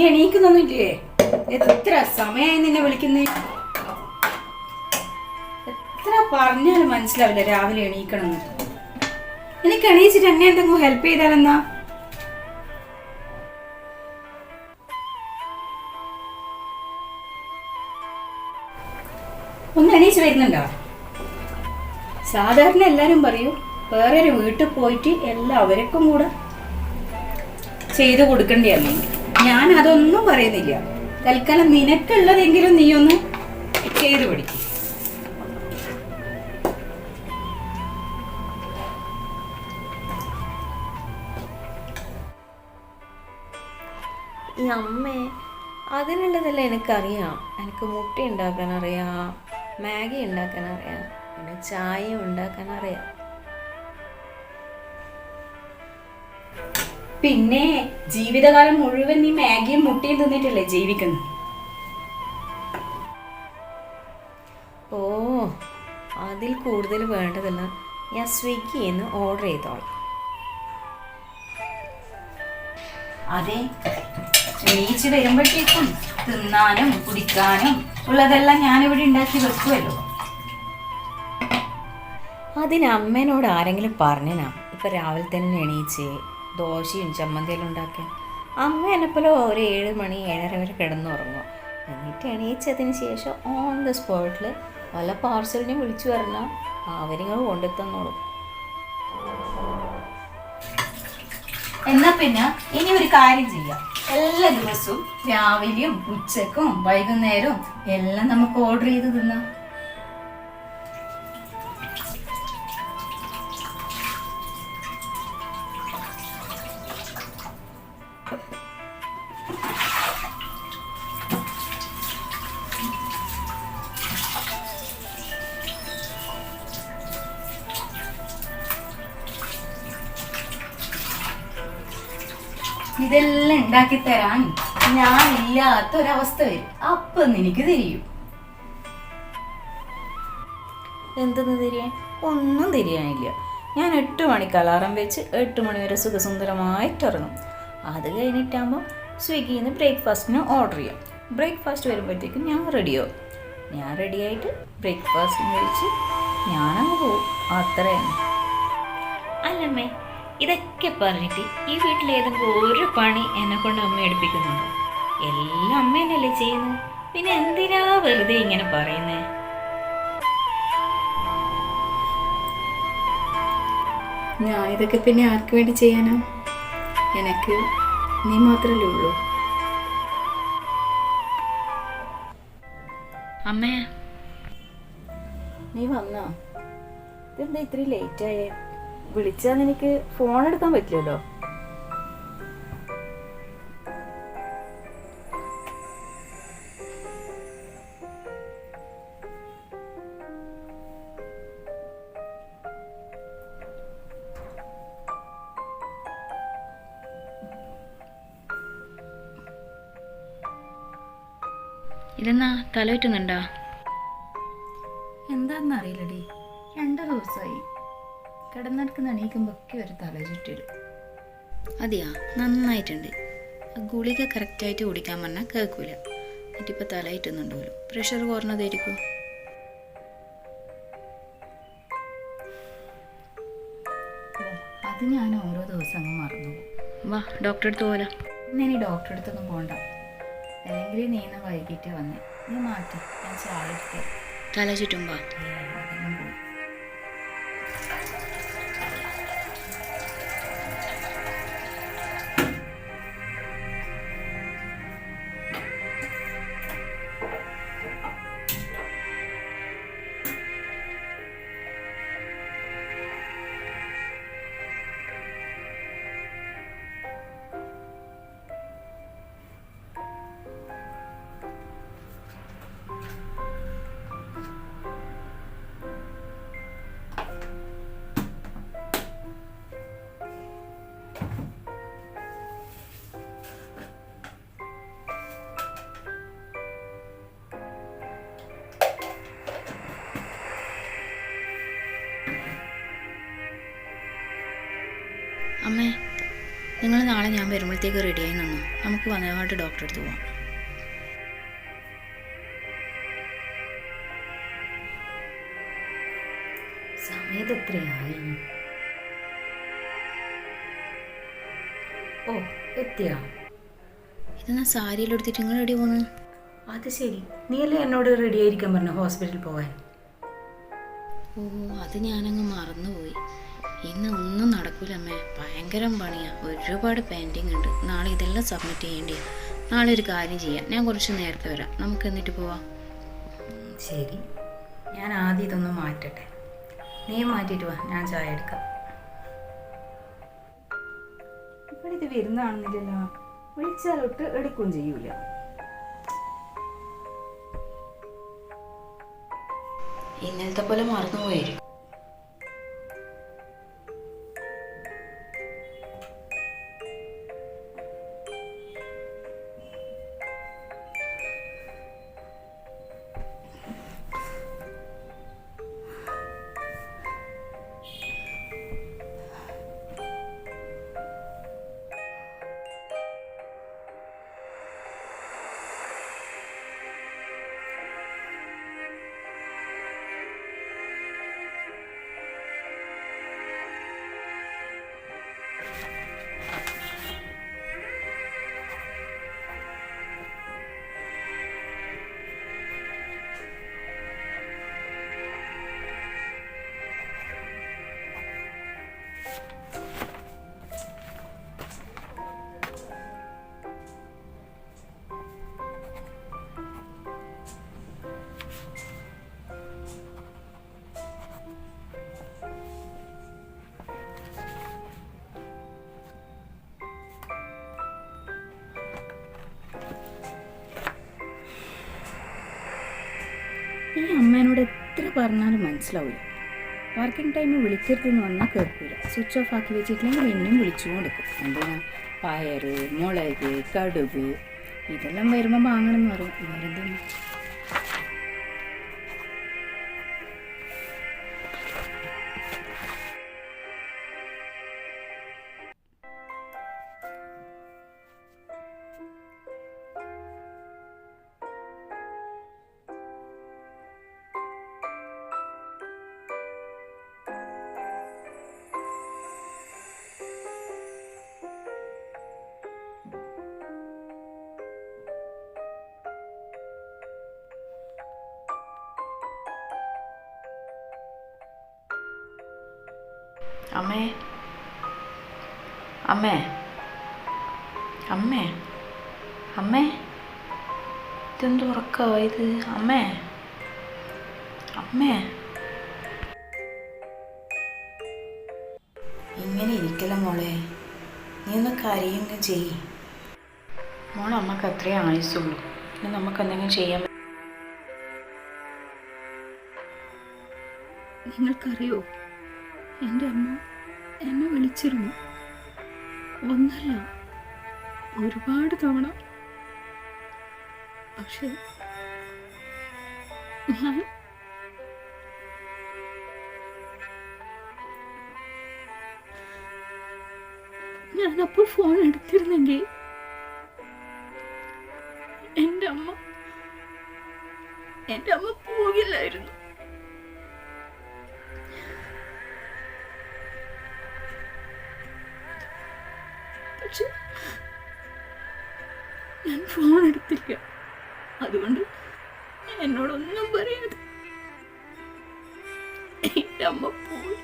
എണീക്കുന്നൊന്നുമില്ലേ? എത്ര സമയമായി നിന്നെ വിളിക്കുന്നേ? എത്ര പറഞ്ഞാലും മനസ്സിലാവില്ല രാവിലെ എണീക്കണമെന്ന്. എനിക്ക് എണീച്ചിട്ട് എന്നെ എന്തെങ്കിലും ഹെൽപ്പ് ചെയ്താലെന്നാ? ഒന്ന് എണീച്ച് വരുന്നുണ്ടോ? സാധാരണ എല്ലാരും പറയൂ വേറൊരു വീട്ടിൽ പോയിട്ട് എല്ലാവർക്കും കൂടെ ചെയ്തു കൊടുക്കേണ്ടിയാണ്. ഞാൻ അതൊന്നും പറയുന്നില്ല. തൽക്കാലം നിനക്കുള്ളതെങ്കിലും നീ ഒന്ന് ചെയ്തു പഠിക്കും. ഈ അമ്മേ, അതിനുള്ളതെല്ലാം എനിക്കറിയാം. എനിക്ക് മുട്ട ഉണ്ടാക്കാൻ അറിയാം, മാഗി ഉണ്ടാക്കാൻ അറിയാം, പിന്നെ ചായ ഉണ്ടാക്കാൻ അറിയാം. പിന്നെ ജീവിതകാലം മുഴുവൻ നീ മാഗിയും മുട്ടയും തിന്നിട്ടല്ലേ ജീവിക്കുന്നത്? ഓ, അതിൽ കൂടുതൽ വേണ്ടതല്ല. ഞാൻ സ്വിഗ്ഗിയിൽ നിന്ന് ഓർഡർ ചെയ്തോളാം. അതെ, എണീച്ച് വരുമ്പോഴത്തേക്കും തിന്നാനും കുടിക്കാനും ഉള്ളതെല്ലാം ഞാനിവിടെ ഉണ്ടാക്കി വെക്കുമല്ലോ. അതിന് അമ്മേനോട് ആരെങ്കിലും പറഞ്ഞനാ ഇപ്പം രാവിലെ തന്നെ എണീച്ച് ദോശയും ചമ്മന്തിയെല്ലാം ഉണ്ടാക്കാൻ? അമ്മ എന്നെപ്പോലെ ഒരു 7 മണി 7:30 വരെ കിടന്നുറങ്ങും. എന്നിട്ട് എണീച്ചതിന് ശേഷം ഓൺ ദ സ്പോട്ടിൽ വല്ല പാർസലിനെയും വിളിച്ചു പറഞ്ഞാൽ അവരിങ്ങൾ കൊണ്ടുത്തന്നോളും. എന്നാ പിന്നെ ഇനി ഒരു കാര്യം ചെയ്യാം. എല്ലാ ദിവസവും രാവിലെയും ഉച്ചക്കും വൈകുന്നേരവും എല്ലാം നമുക്ക് ഓർഡർ ചെയ്ത് തിന്നാം. ഇതെല്ലാം ഉണ്ടാക്കി തരാൻ ഞാനില്ലാത്തൊരവസ്ഥ വരും. അപ്പൊ നിനക്ക് തിരിയും. എന്തെന്ന് തിരിയാൻ? ഒന്നും തിരിയാനില്ല. ഞാൻ 8 മണിക്ക് അലാറം വെച്ച് 8 മണി വരെ സുഖസുന്ദരമായിട്ട് ഇറങ്ങും. അത് കഴിഞ്ഞിട്ടാകുമ്പോൾ സ്വിഗ്ഗിയിൽ നിന്ന് ബ്രേക്ക്ഫാസ്റ്റിന് ഓർഡർ ചെയ്യാം. ബ്രേക്ക്ഫാസ്റ്റ് വരുമ്പോഴത്തേക്കും ഞാൻ റെഡിയാവും. ഞാൻ റെഡിയായിട്ട് ബ്രേക്ക്ഫാസ്റ്റിന് കഴിച്ച് ഞാനങ്ങ് പോവും. അത്രയാണ്. അല്ലമ്മേ, ഇതൊക്കെ പറഞ്ഞിട്ട് ഈ വീട്ടിൽ ഏതെങ്കിലും ഒരു പണി എന്നെ കൊണ്ട് അമ്മ എടുപ്പിക്കുന്നുണ്ടോ? എല്ലാം അമ്മ തന്നെയല്ലേ ചെയ്യുന്നത്. പിന്നെ എന്തിനാ വെറുതെ ഇങ്ങനെ പറയുന്നേ? ഞാനിതൊക്കെ പിന്നെ ആർക്ക് വേണ്ടി ചെയ്യാനാ? എനക്ക് നീ മാത്രല്ലേ ഉള്ളൂ. അമ്മേ, നീ വന്നാ? ഇതെന്താ ഇത്രയും ലേറ്റായേ? വിളിച്ചാൽ എനിക്ക് ഫോൺ എടുക്കാൻ പറ്റില്ലല്ലോ. ഇതെന്നാ തലവറ്റുന്നുണ്ടോ? എന്താന്നറിയില്ലടി, 2 ദിവസമായി കിടന്നെടുക്കുന്ന എണീക്കുമ്പൊക്കെ ഒരു തല ചുറ്റിടും. അതെയാ, നന്നായിട്ടുണ്ട്. ഗുളിക കറക്റ്റായിട്ട് കുടിക്കാൻ പറഞ്ഞാൽ കേൾക്കൂല. എന്നിട്ടിപ്പോൾ തലയിട്ടുന്നുണ്ടല്ലോ. പ്രഷർ കുറഞ്ഞതായിരിക്കും. അത് ഞാൻ ഓരോ ദിവസം അങ്ങ് മറന്നു പോകും. വാ, ഡോക്ടറെ അടുത്ത് പോരാ. ഇനി ഡോക്ടറെ അടുത്തൊന്നും പോകണ്ട. അല്ലെങ്കിൽ നീ ഇന്ന് വൈകിട്ട് വന്നേ. നീ മാറ്റി, ഞാൻ ചായ എടുത്തേ. തല ചുറ്റുമ്പോ അതെല്ലാം പോയി. നാളെ ഞാൻ വരുമ്പോഴത്തേക്ക് റെഡിയായി നിന്നു. നമുക്ക് വന്നപാട്ട് ഡോക്ടറെ അടുത്ത് പോവാം. സമയത്ത് എത്രയായി? ഓ, എത്തിയാ? ഇതെന്നാ സാരിയിലെടുത്തിട്ട് നിങ്ങൾ റെഡി പോന്നു? അത് ശരി, നീയല്ലേ എന്നോട് റെഡി ആയിരിക്കാൻ പറഞ്ഞു ഹോസ്പിറ്റലിൽ പോകാൻ. ഓ, അത് ഞാനങ്ങ് മറന്നുപോയി. ഇന്ന് ഒന്നും നടക്കൂല അമ്മേ, ഭയങ്കര പണിയാ. ഒരുപാട് പെൻഡിങ് ഉണ്ട്. നാളെ ഇതെല്ലാം സബ്മിറ്റ് ചെയ്യേണ്ടിയാ. നാളെ ഒരു കാര്യം ചെയ്യാം, ഞാൻ കുറച്ച് നേരത്തെ വരാം, നമുക്ക് എന്നിട്ട് പോവാം. ശരി, ഞാൻ ആദ്യം ഇതൊന്ന് മാറ്റട്ടെ. നീ മാറ്റിയിട്ട് വാ, ഞാൻ ചായ എടുക്കാം. ഇവിടെ ഇത് വരുന്നതാണെന്നില്ലല്ലോ, വിളിച്ചാലൊട്ട് എടുക്കുകയും ചെയ്യൂല. ഇന്നലത്തെ പോലെ മറന്നുപോയായിരിക്കും. ഈ അമ്മേനോട് എത്ര പറഞ്ഞാലും മനസ്സിലാവില്ല. വർക്കിംഗ് ടൈമിൽ വിളിക്കരുതെന്ന് വന്നാൽ കേൾക്കില്ല. സ്വിച്ച് ഓഫ് ആക്കി വെച്ചിട്ടില്ലെങ്കിൽ പിന്നെയും വിളിച്ചുകൊണ്ടിരിക്കും. എന്തിനാ? പയറ്, മുളക്, കടുക് ഇതെല്ലാം വരുമ്പോൾ വാങ്ങണമെന്ന് പറയും. വേറെന്താണ്? അമ്മേ, അമ്മേ, അമ്മേ, അമ്മേ, ഇതെന്ത് ഉറക്കമാ ഇത്? അമ്മേ, അമ്മേ, ഇങ്ങനെ ഇരിക്കല മോളെ, നീ ഒന്ന് കരയുക ചെയ്യ്. മോളെ, അമ്മക്ക് അത്രേ ആയുസുള്ളൂ. ഇനി നമുക്ക് എന്തെങ്കിലും ചെയ്യാൻ. നിങ്ങൾക്കറിയോ, എൻ്റെ അമ്മ എന്നെ വിളിച്ചിരുന്നു. ഒന്നല്ല, ഒരുപാട് തവണ. പക്ഷെ ഞാനപ്പോൾ ഫോൺ എടുത്തിരുന്നെങ്കിൽ എൻ്റെ അമ്മ പോകില്ലായിരുന്നു. പക്ഷെ ഞാൻ ഫോൺ എടുത്തില്ല. അതുകൊണ്ട് എന്നോടൊന്നും പറയാതെ എൻ്റെ അമ്മ പോയി.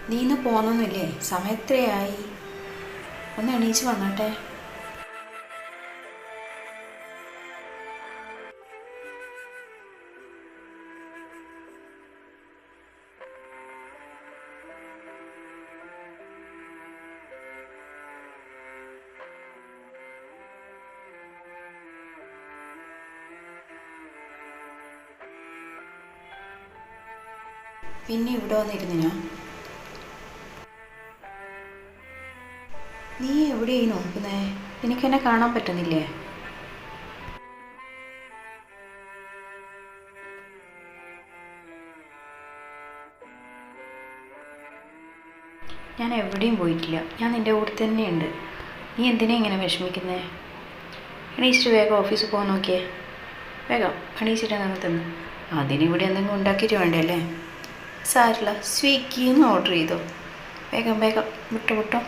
നീ ഇന്ന് പോന്നൊന്നുമില്ലേ? സമയത്രയായി? ഒന്ന് എണീച്ച് വന്നാട്ടെ. പിന്നെ ഇവിടെ വന്നിരുന്നിനാ? നീ എവിടെയായി നോക്കുന്നേ? എനിക്കെന്നെ കാണാൻ പറ്റുന്നില്ലേ? ഞാൻ എവിടെയും പോയിട്ടില്ല. ഞാൻ നിൻ്റെ കൂടെ തന്നെയുണ്ട്. നീ എന്തിനാ ഇങ്ങനെ വിഷമിക്കുന്നേ? എണീച്ചിട്ട് വേഗം ഓഫീസിൽ പോകാൻ നോക്കിയേ. വേഗം എണീച്ചിട്ട് നമ്മൾ തിന്ന്. അതിനിവിടെ എന്തെങ്കിലും ഉണ്ടാക്കിയിട്ട് വേണ്ടേ അല്ലേ? സാരില്ല, സ്വിഗ്ഗിന്ന് ഓർഡർ ചെയ്തോ. വേഗം വേഗം വിട്ടോ.